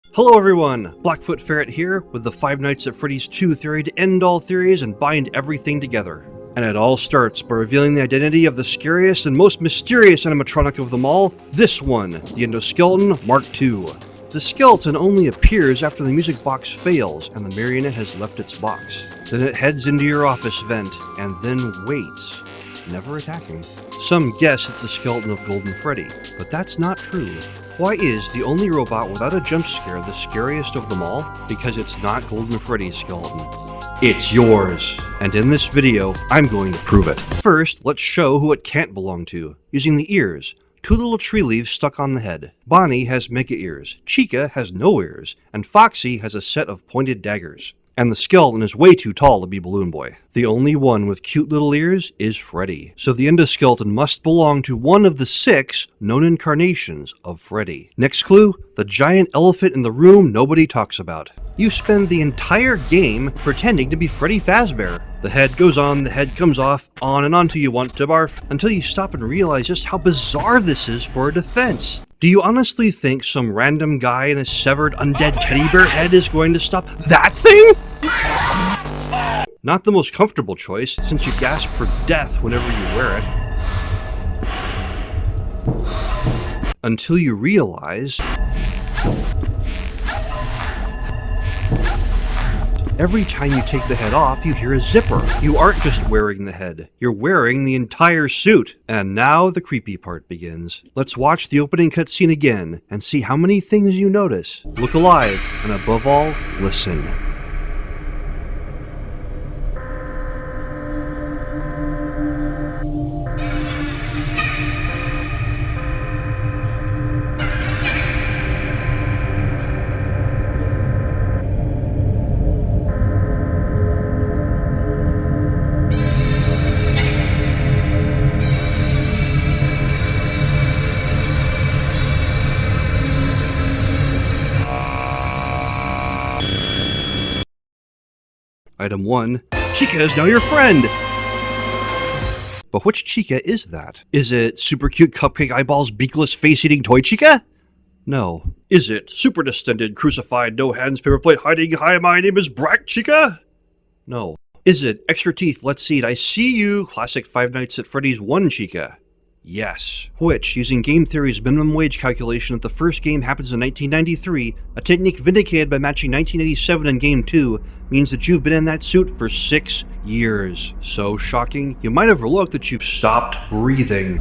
Hello everyone, Blackfoot Ferret here with the Five Nights at Freddy's 2 theory to end all theories and bind everything together. And it all starts by revealing the identity of the scariest and most mysterious animatronic of them all, this one, the Endoskeleton Mark II. The skeleton only appears after the music box fails and the marionette has left its box. Then it heads into your office vent, and then waits, never attacking. Some guess it's the skeleton of Golden Freddy, but that's not true. Why is the only robot without a jump scare the scariest of them all? Because it's not Golden Freddy's skeleton. It's yours! And in this video, I'm going to prove it. First, let's show who it can't belong to, using the ears. Two little tree leaves stuck on the head. Bonnie has mega ears, Chica has no ears, and Foxy has a set of pointed daggers. And the skeleton is way too tall to be Balloon Boy. The only one with cute little ears is Freddy. So the endoskeleton must belong to one of the 6 known incarnations of Freddy. Next clue, the giant elephant in the room nobody talks about. You spend the entire game pretending to be Freddy Fazbear. The head goes on, the head comes off, on and on till you want to barf, until you stop and realize just how bizarre this is for a defense. Do you honestly think some random guy in a severed undead teddy bear head is going to stop that thing? Not the most comfortable choice, since you gasp for death whenever you wear it. Until you realize every time you take the head off, you hear a zipper. You aren't just wearing the head, you're wearing the entire suit. And now the creepy part begins. Let's watch the opening cutscene again and see how many things you notice. Look alive, and above all, listen. Item 1. Chica is now your friend! But which Chica is that? Is it super cute cupcake eyeballs, beakless face-eating toy Chica? No. Is it super distended, crucified, no hands, paper plate hiding, hi my name is Brack Chica? No. Is it extra teeth, let's see it, I see you, classic Five Nights at Freddy's 1 Chica? Yes. Which, using game theory's minimum wage calculation that the first game happens in 1993, a technique vindicated by matching 1987 in Game 2, means that you've been in that suit for 6 years. So shocking, you might overlook that you've stopped breathing.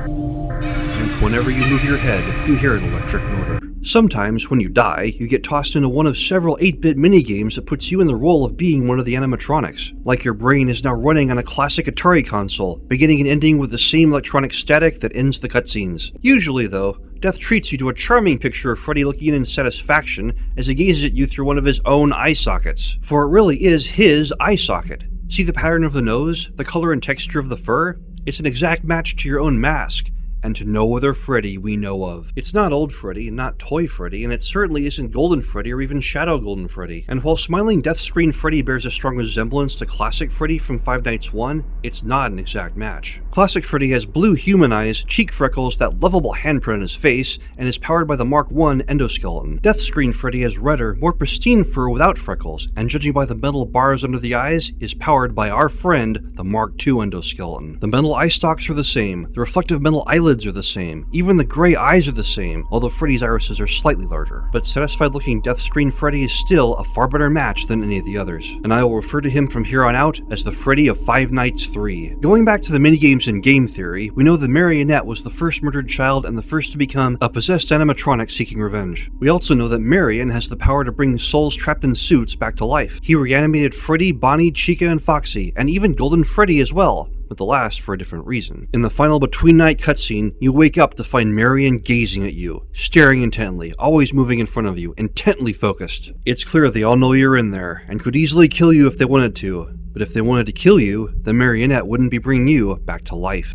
And whenever you move your head, you hear an electric motor. Sometimes, when you die, you get tossed into one of several 8-bit minigames that puts you in the role of being one of the animatronics. Like your brain is now running on a classic Atari console, beginning and ending with the same electronic static that ends the cutscenes. Usually, though, death treats you to a charming picture of Freddy looking in satisfaction as he gazes at you through one of his own eye sockets. For it really is his eye socket. See the pattern of the nose, the color and texture of the fur? It's an exact match to your own mask. And to no other Freddy we know of. It's not old Freddy, not toy Freddy, and it certainly isn't Golden Freddy or even Shadow Golden Freddy. And while smiling death screen Freddy bears a strong resemblance to classic Freddy from Five Nights 1, it's not an exact match. Classic Freddy has blue human eyes, cheek freckles, that lovable handprint on his face, and is powered by the Mark I endoskeleton. Death screen Freddy has redder, more pristine fur without freckles, and judging by the metal bars under the eyes, is powered by our friend, the Mark II endoskeleton. The metal eye stalks are the same, the reflective metal eyelids are the same, even the gray eyes are the same, although Freddy's irises are slightly larger. But satisfied looking death screen Freddy is still a far better match than any of the others, and I will refer to him from here on out as the Freddy of Five Nights 3. Going back to the minigames in game theory, we know that Marionette was the first murdered child and the first to become a possessed animatronic seeking revenge. We also know that Marion has the power to bring souls trapped in suits back to life. He reanimated Freddy, Bonnie, Chica, and Foxy, and even Golden Freddy as well, but the last for a different reason. In the final between night cutscene, you wake up to find Marion gazing at you, staring intently, always moving in front of you, intently focused. It's clear they all know you're in there, and could easily kill you if they wanted to, but if they wanted to kill you, then Marionette wouldn't be bringing you back to life.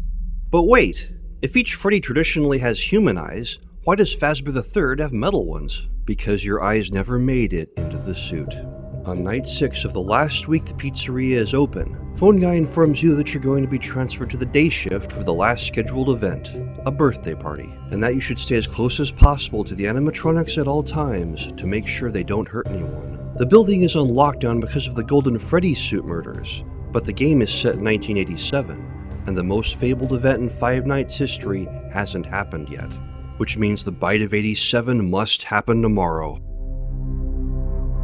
But wait, if each Freddy traditionally has human eyes, why does Fazbear the Third have metal ones? Because your eyes never made it into the suit. On night 6 of the last week the pizzeria is open, Phone Guy informs you that you're going to be transferred to the day shift for the last scheduled event, a birthday party, and that you should stay as close as possible to the animatronics at all times to make sure they don't hurt anyone. The building is on lockdown because of the Golden Freddy suit murders, but the game is set in 1987, and the most fabled event in Five Nights history hasn't happened yet, which means the Bite of 87 must happen tomorrow.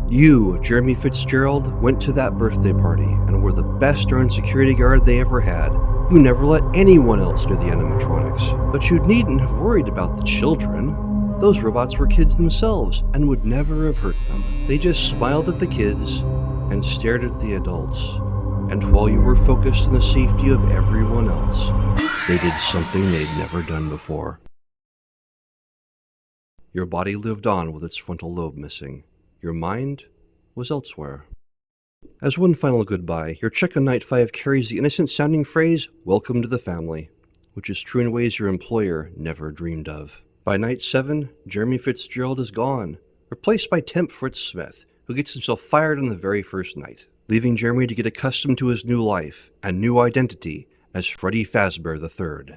You, Jeremy Fitzgerald, went to that birthday party and were the best darn security guard they ever had. You never let anyone else near the animatronics. But you needn't have worried about the children. Those robots were kids themselves and would never have hurt them. They just smiled at the kids and stared at the adults. And while you were focused on the safety of everyone else, they did something they'd never done before. Your body lived on with its frontal lobe missing. Your mind was elsewhere. As one final goodbye, your check on night 5 carries the innocent-sounding phrase, "Welcome to the family," which is true in ways your employer never dreamed of. By night 7, Jeremy Fitzgerald is gone, replaced by Temp Fritz Smith, who gets himself fired on the very first night, leaving Jeremy to get accustomed to his new life and new identity as Freddy Fazbear III.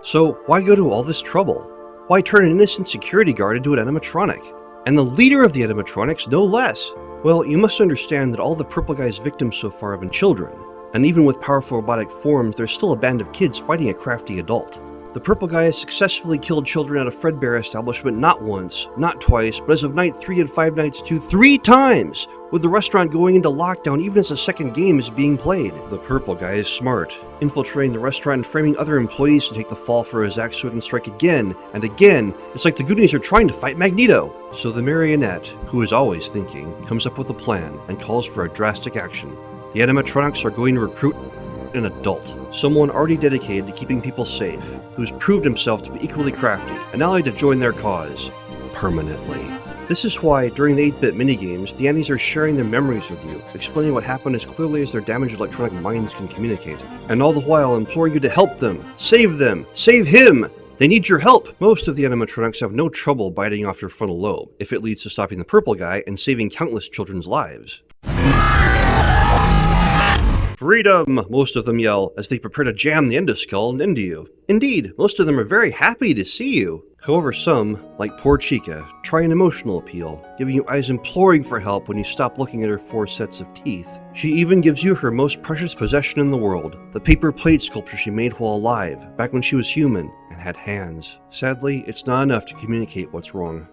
So, why go to all this trouble? Why turn an innocent security guard into an animatronic? And the leader of the animatronics, no less. Well, you must understand that all the Purple Guy's victims so far have been children, and even with powerful robotic forms, there's still a band of kids fighting a crafty adult. The Purple Guy has successfully killed children at a Fredbear establishment not once, not twice, but as of night 3 and Five Nights 2, 3 times! With the restaurant going into lockdown even as a second game is being played. The Purple Guy is smart, infiltrating the restaurant and framing other employees to take the fall for his act so he can strike again and again. It's like the Goonies are trying to fight Magneto. So the Marionette, who is always thinking, comes up with a plan and calls for a drastic action. The animatronics are going to recruit an adult, someone already dedicated to keeping people safe, who's proved himself to be equally crafty and allied to join their cause, permanently. This is why, during the 8-bit minigames, the Annies are sharing their memories with you, explaining what happened as clearly as their damaged electronic minds can communicate, and all the while imploring you to help them, save him! They need your help! Most of the animatronics have no trouble biting off your frontal lobe, if it leads to stopping the Purple Guy and saving countless children's lives. Freedom! Most of them yell as they prepare to jam the endoskeleton into you. Indeed, most of them are very happy to see you. However, some, like poor Chica, try an emotional appeal, giving you eyes imploring for help when you stop looking at her 4 sets of teeth. She even gives you her most precious possession in the world, the paper plate sculpture she made while alive, back when she was human and had hands. Sadly, it's not enough to communicate what's wrong.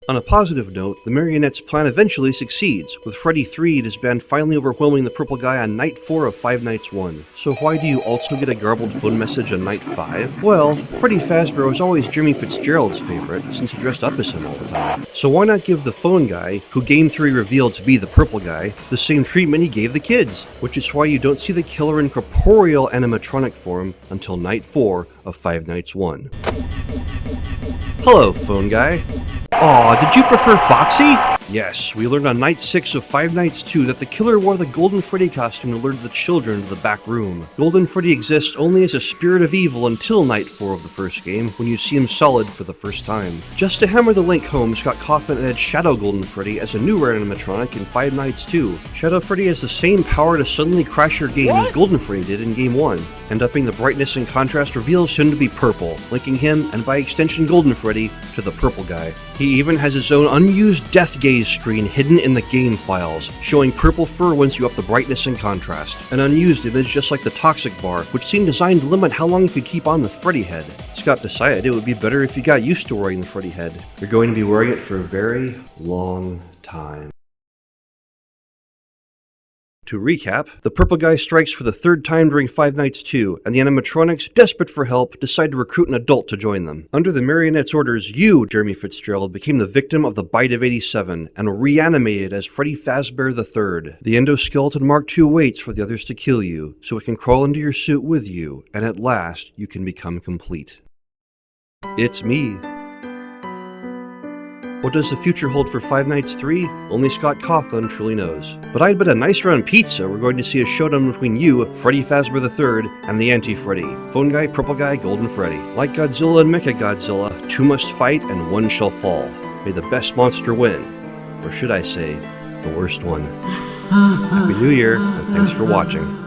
On a positive note, the Marionette's plan eventually succeeds, with Freddy 3 disband finally overwhelming the Purple Guy on night 4 of Five Nights 1. So why do you also get a garbled phone message on night 5? Well, Freddy Fazbear was always Jeremy Fitzgerald's favorite, since he dressed up as him all the time. So why not give the Phone Guy, who Game 3 revealed to be the Purple Guy, the same treatment he gave the kids? Which is why you don't see the killer in corporeal animatronic form until night 4 of Five Nights 1. Hello, Phone Guy. Aw, did you prefer Foxy? Yes, we learned on night 6 of Five Nights 2 that the killer wore the Golden Freddy costume to lure the children to the back room. Golden Freddy exists only as a spirit of evil until night 4 of the first game, when you see him solid for the first time. Just to hammer the link home, Scott Cawthon added Shadow Golden Freddy as a new rare animatronic in Five Nights 2. Shadow Freddy has the same power to suddenly crash your game as Golden Freddy did in Game 1, and upping the brightness and contrast reveals him to be purple, linking him, and by extension Golden Freddy, to the Purple Guy. He even has his own unused Death Gaze screen hidden in the game files, showing purple fur once you up the brightness and contrast. An unused image just like the Toxic Bar, which seemed designed to limit how long you could keep on the Freddy head. Scott decided it would be better if you got used to wearing the Freddy head. You're going to be wearing it for a very long time. To recap, the Purple Guy strikes for the 3rd time during Five Nights 2, and the animatronics, desperate for help, decide to recruit an adult to join them. Under the Marionette's orders, you, Jeremy Fitzgerald, became the victim of the Bite of 87, and were reanimated as Freddy Fazbear III. The Endoskeleton Mark II waits for the others to kill you, so it can crawl into your suit with you, and at last, you can become complete. It's me. What does the future hold for Five Nights 3? Only Scott Cawthon truly knows. But I'd bet a nice round pizza we're going to see a showdown between you, Freddy Fazbear III, and the Anti-Freddy, Phone Guy, Purple Guy, Golden Freddy. Like Godzilla and Mechagodzilla, 2 must fight and 1 shall fall. May the best monster win. or should I say, the worst one. Happy New Year, and thanks for watching.